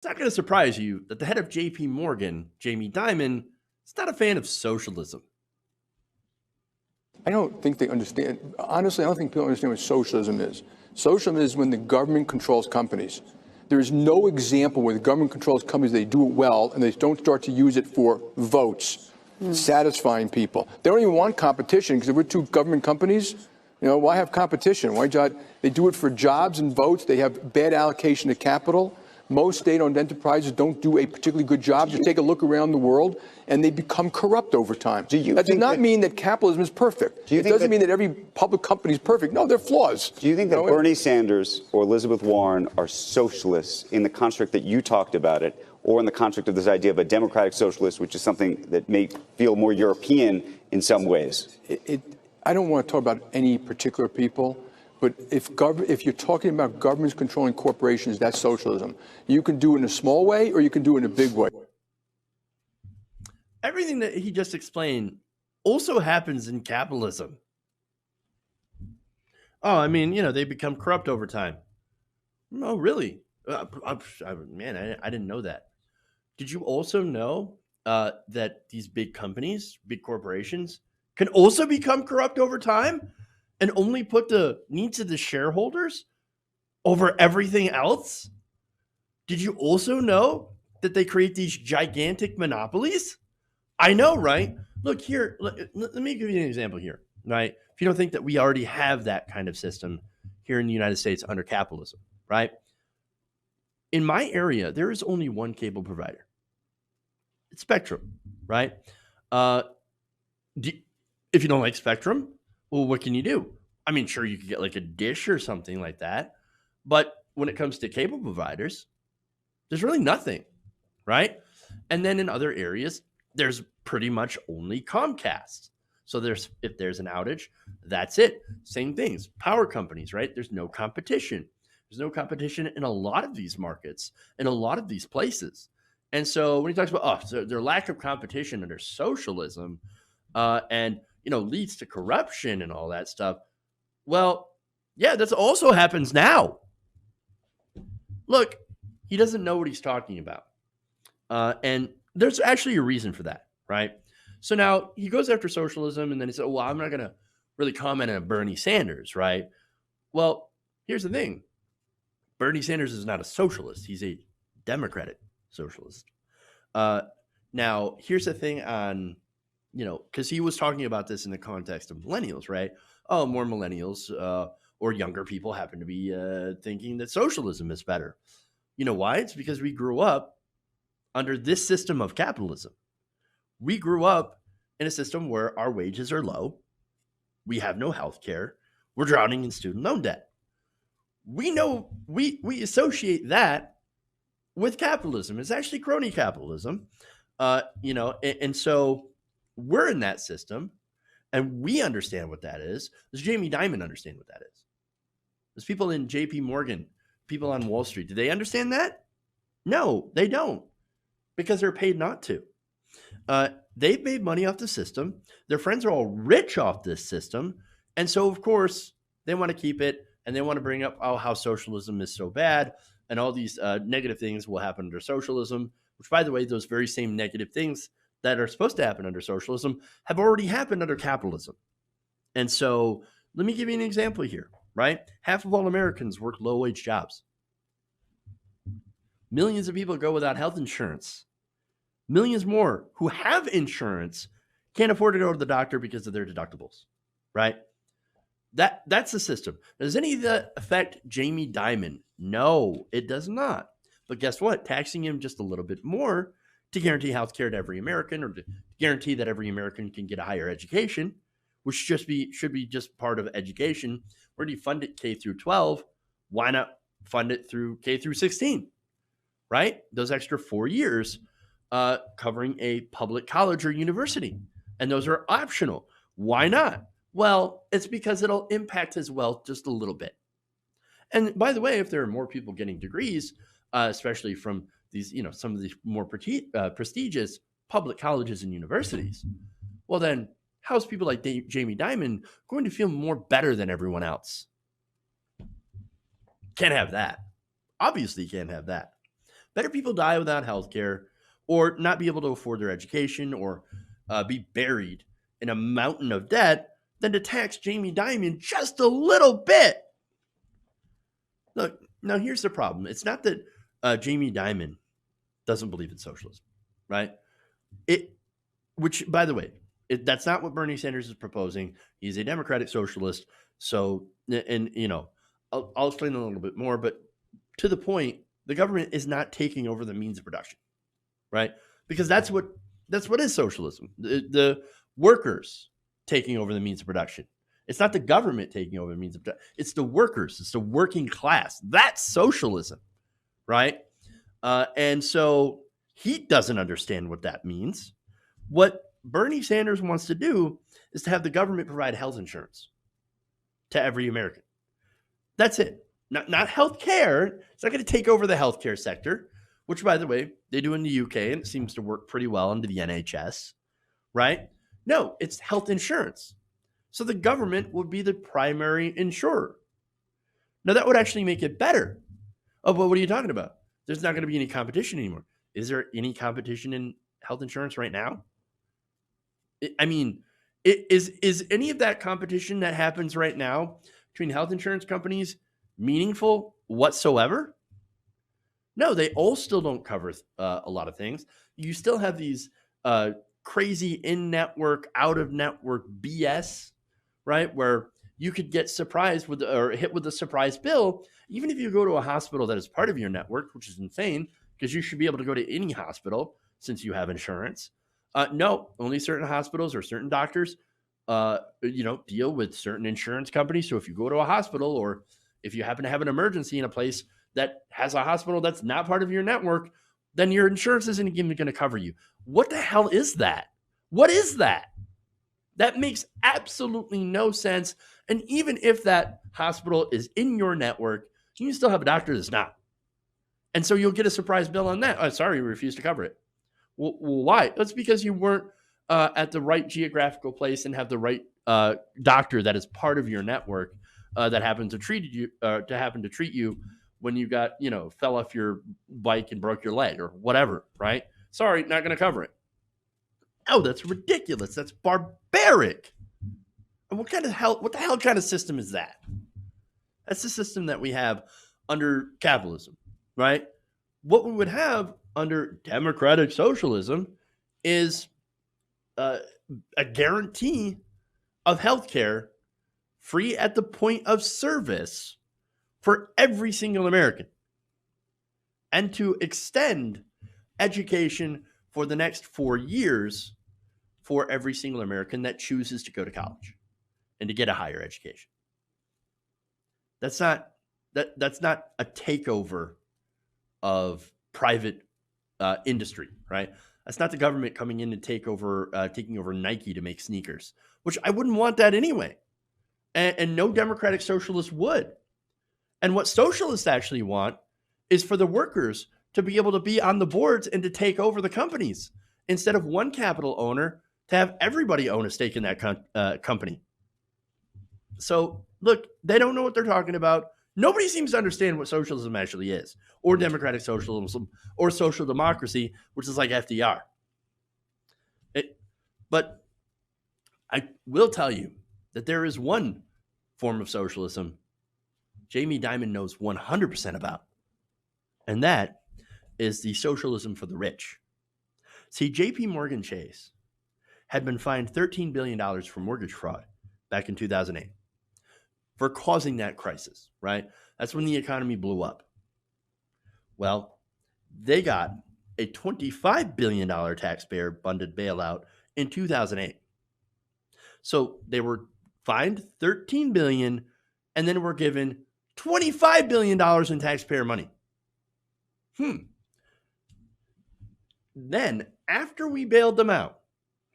It's not going to surprise you that the head of JP Morgan, Jamie Dimon, is not a fan of socialism. I don't think they understand. Honestly, I don't think people understand what socialism is. Socialism is when the government controls companies. There is no example where the government controls companies, they do it well, and they don't start to use it for votes, satisfying people. They don't even want competition, because if we're two government companies, why have competition? They do it for jobs and votes. They have bad allocation of capital. Most state-owned enterprises don't do a particularly good job. Just take a look around the world, and they become corrupt over time. That does not mean that capitalism is perfect. It doesn't mean that every public company is perfect. No, there are flaws. Do you think that Bernie Sanders or Elizabeth Warren are socialists in the construct that you talked about it, or in the construct of this idea of a democratic socialist, which is something that may feel more European in some ways? I don't want to talk about any particular people. But if you're talking about governments controlling corporations, that's socialism. You can do it in a small way or you can do it in a big way. Everything that he just explained also happens in capitalism. Oh, I mean, they become corrupt over time. Oh, really? Man, I didn't know that. Did you also know that these big companies, big corporations, can also become corrupt over time? And only put the needs of the shareholders over everything else? Did you also know that they create these gigantic monopolies? I know, right? Look here, let me give you an example here, right? If you don't think that we already have that kind of system here in the United States under capitalism, right? In my area, there is only one cable provider. It's Spectrum, right? If you don't like Spectrum, well, what can you do? I mean, sure, you could get like a dish or something like that. But when it comes to cable providers, there's really nothing, right? And then in other areas, there's pretty much only Comcast. So if there's an outage, that's it. Same things. Power companies, right? There's no competition. There's no competition in a lot of these markets, in a lot of these places. And so when he talks about, so their lack of competition under socialism, and leads to corruption and all that stuff. Well, yeah, that also happens now. Look, he doesn't know what he's talking about. And there's actually a reason for that, right? So now he goes after socialism, and then he said, well, I'm not going to really comment on Bernie Sanders, right? Well, here's the thing. Bernie Sanders is not a socialist. He's a democratic socialist. Now, here's the thing on, because he was talking about this in the context of millennials, right? Oh, more millennials or younger people happen to be thinking that socialism is better. You know why? It's because we grew up under this system of capitalism. We grew up in a system where our wages are low. We have no health care. We're drowning in student loan debt. We know we associate that with capitalism. It's actually crony capitalism, and so we're in that system, and we understand what that is. Does Jamie Dimon understand what that is? There's people in JP Morgan, people on Wall Street. Do they understand that? No, they don't, because they're paid not to. They've made money off the system. Their friends are all rich off this system. And so, of course, they want to keep it, and they want to bring up, how socialism is so bad, and all these negative things will happen under socialism, which, by the way, those very same negative things that are supposed to happen under socialism have already happened under capitalism. And so let me give you an example here, right? Half of all Americans work low-wage jobs. Millions of people go without health insurance. Millions more who have insurance can't afford to go to the doctor because of their deductibles, right? That's the system. Does any of that affect Jamie Dimon? No, it does not. But guess what? Taxing him just a little bit more to guarantee health care to every American, or to guarantee that every American can get a higher education, which should be just part of education. Where do you fund it K through 12? Why not fund it through K through 16, right? Those extra 4 years covering a public college or university. And those are optional. Why not? Well, it's because it'll impact his wealth just a little bit. And by the way, if there are more people getting degrees, especially from these, some of these more prestigious public colleges and universities, well, then how's people like Jamie Dimon going to feel more better than everyone else? Can't have that. Obviously, can't have that. Better people die without health care or not be able to afford their education or be buried in a mountain of debt than to tax Jamie Dimon just a little bit. Look, now here's the problem. It's not that Jamie Dimon doesn't believe in socialism, right? Which, by the way, that's not what Bernie Sanders is proposing. He's a democratic socialist. So, and I'll explain a little bit more, but to the point, the government is not taking over the means of production, right? Because that's what is socialism. The workers taking over the means of production. It's not the government taking over the means of production. It's the workers. It's the working class. That's socialism, right? And so he doesn't understand what that means. What Bernie Sanders wants to do is to have the government provide health insurance to every American. That's it. Not health care. It's not going to take over the healthcare sector, which, by the way, they do in the UK, and it seems to work pretty well under the NHS, right? No, it's health insurance. So the government would be the primary insurer. Now, that would actually make it better. Oh, but what are you talking about? There's not going to be any competition anymore. Is there any competition in health insurance right now? I mean, is any of that competition that happens right now between health insurance companies meaningful whatsoever? No, they all still don't cover a lot of things. You still have these crazy in-network, out-of-network BS, right? Where you could get surprised with or hit with a surprise bill, even if you go to a hospital that is part of your network, which is insane because you should be able to go to any hospital since you have insurance. No, only certain hospitals or certain doctors, deal with certain insurance companies. So if you go to a hospital or if you happen to have an emergency in a place that has a hospital that's not part of your network, then your insurance isn't even going to cover you. What the hell is that? What is that? That makes absolutely no sense. And even if that hospital is in your network, you still have a doctor that's not. And so you'll get a surprise bill on that. Oh, sorry, we refuse to cover it. Well, why? That's because you weren't at the right geographical place and have the right doctor that is part of your network that happened to treat you when you got, fell off your bike and broke your leg or whatever, right? Sorry, not going to cover it. Oh, that's ridiculous. That's barbaric. And what the hell kind of system is that? That's the system that we have under capitalism, right? What we would have under democratic socialism is a guarantee of healthcare free at the point of service for every single American, and to extend education for the next 4 years for every single American that chooses to go to college and to get a higher education. That's not a takeover of private industry, right? That's not the government coming in and taking over Nike to make sneakers, which I wouldn't want that anyway. And no democratic socialist would. And what socialists actually want is for the workers to be able to be on the boards and to take over the companies instead of one capital owner to have everybody own a stake in that company. So look, they don't know what they're talking about. Nobody seems to understand what socialism actually is, or democratic socialism, or social democracy, which is like FDR. But I will tell you that there is one form of socialism Jamie Dimon knows 100% about, and that is the socialism for the rich. See, JP Morgan Chase had been fined $13 billion for mortgage fraud back in 2008 for causing that crisis, right? That's when the economy blew up. Well, they got a $25 billion taxpayer-funded bailout in 2008. So they were fined $13 billion and then were given $25 billion in taxpayer money. Then, after we bailed them out,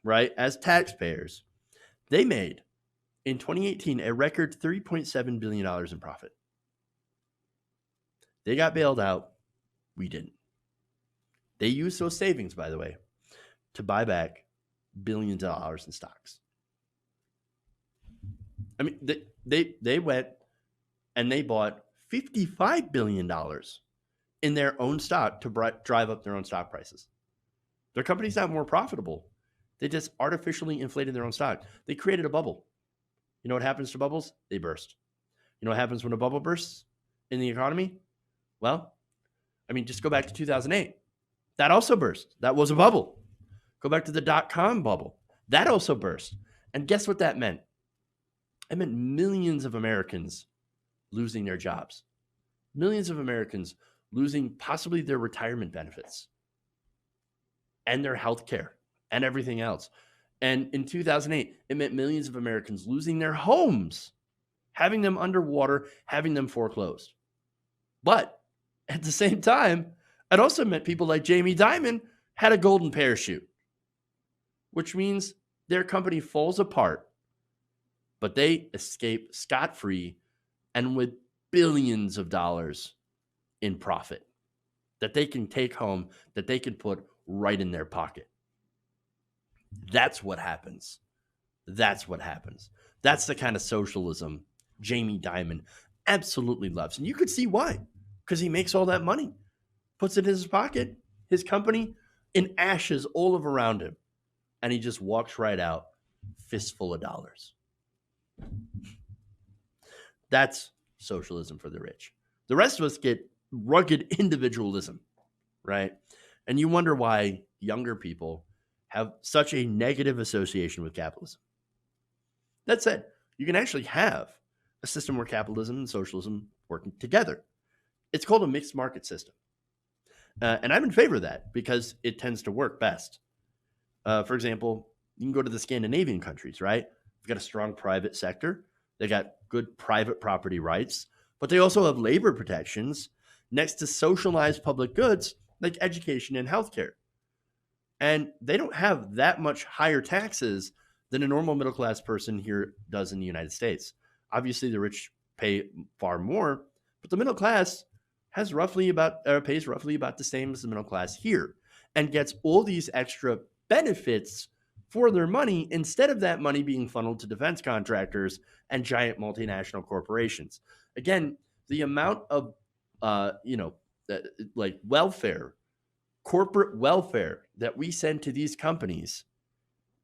right, as taxpayers, they made, in 2018, a record $3.7 billion in profit. They got bailed out. We didn't. They used those savings, by the way, to buy back billions of dollars in stocks. I mean, they went and they bought $55 billion in their own stock to drive up their own stock prices. Their company's not more profitable. They just artificially inflated their own stock. They created a bubble. You know what happens to bubbles? They burst. You know what happens when a bubble bursts in the economy? Well, I mean, just go back to 2008. That also burst. That was a bubble. Go back to the dot-com bubble. That also burst. And guess what that meant? It meant millions of Americans losing their jobs. Millions of Americans losing possibly their retirement benefits and their health care and everything else. And in 2008, it meant millions of Americans losing their homes, having them underwater, having them foreclosed. But at the same time, it also meant people like Jamie Dimon had a golden parachute, which means their company falls apart, but they escape scot-free and with billions of dollars in profit that they can take home, that they can put right in their pocket. That's what happens. That's what happens. That's the kind of socialism Jamie Dimon absolutely loves. And you could see why, because he makes all that money, puts it in his pocket, his company in ashes all of around him, and he just walks right out, fistful of dollars. That's socialism for the rich. The rest of us get rugged individualism, right? And you wonder why younger people have such a negative association with capitalism. That said, you can actually have a system where capitalism and socialism working together. It's called a mixed market system. And I'm in favor of that because it tends to work best. For example, you can go to the Scandinavian countries, right? They've got a strong private sector. They got good private property rights, but they also have labor protections next to socialized public goods like education and healthcare. And they don't have that much higher taxes than a normal middle class person here does in the United States. Obviously, the rich pay far more, but the middle class pays roughly about the same as the middle class here and gets all these extra benefits for their money instead of that money being funneled to defense contractors and giant multinational corporations. Again, the amount of like welfare, corporate welfare that we send to these companies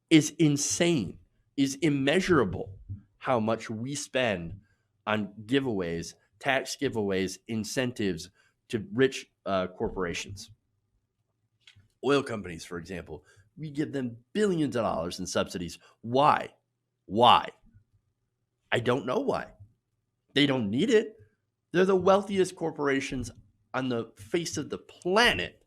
is insane, is immeasurable how much we spend on giveaways, tax giveaways, incentives to rich corporations. Oil companies, for example, we give them billions of dollars in subsidies. Why? Why? I don't know why. They don't need it. They're the wealthiest corporations on the face of the planet.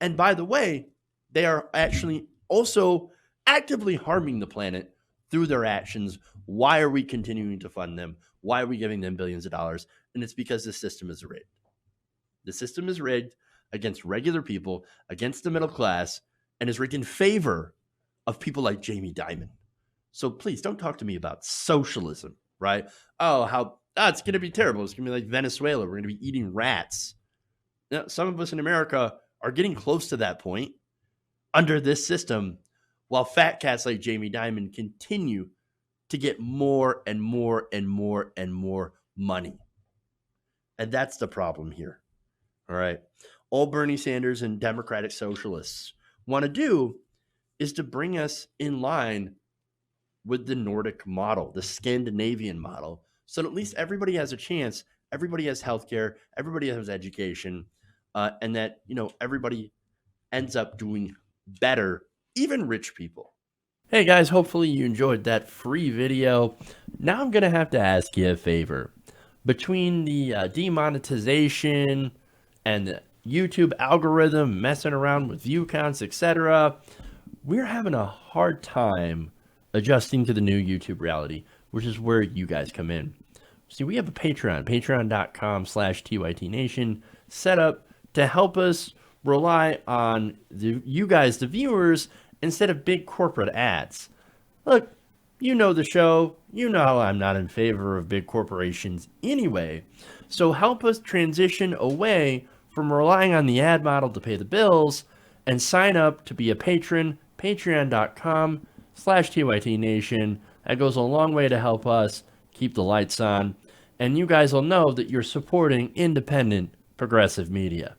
And by the way, they are actually also actively harming the planet through their actions. Why are we continuing to fund them? Why are we giving them billions of dollars? And it's because the system is rigged. The system is rigged against regular people, against the middle class, and is rigged in favor of people like Jamie Dimon. So please don't talk to me about socialism, right? It's going to be terrible. It's going to be like Venezuela. We're going to be eating rats. Now, some of us in America are getting close to that point under this system, while fat cats like Jamie Dimon continue to get more and more and more and more money. And that's the problem here. All right. All Bernie Sanders and Democratic socialists want to do is to bring us in line with the Nordic model, the Scandinavian model, so that at least everybody has a chance, everybody has healthcare, everybody has education, and that, everybody ends up doing better, even rich people. Hey guys, hopefully you enjoyed that free video. Now I'm going to have to ask you a favor. Between the demonetization and the YouTube algorithm messing around with view counts, etc., we're having a hard time adjusting to the new YouTube reality, which is where you guys come in. See, we have a patreon.com/TYTNation set up to help us rely on you guys, the viewers, instead of big corporate ads. Look, you know the show. You know I'm not in favor of big corporations anyway. So help us transition away from relying on the ad model to pay the bills and sign up to be a patron, patreon.com/TYTNation. That goes a long way to help us keep the lights on. And you guys will know that you're supporting independent progressive media.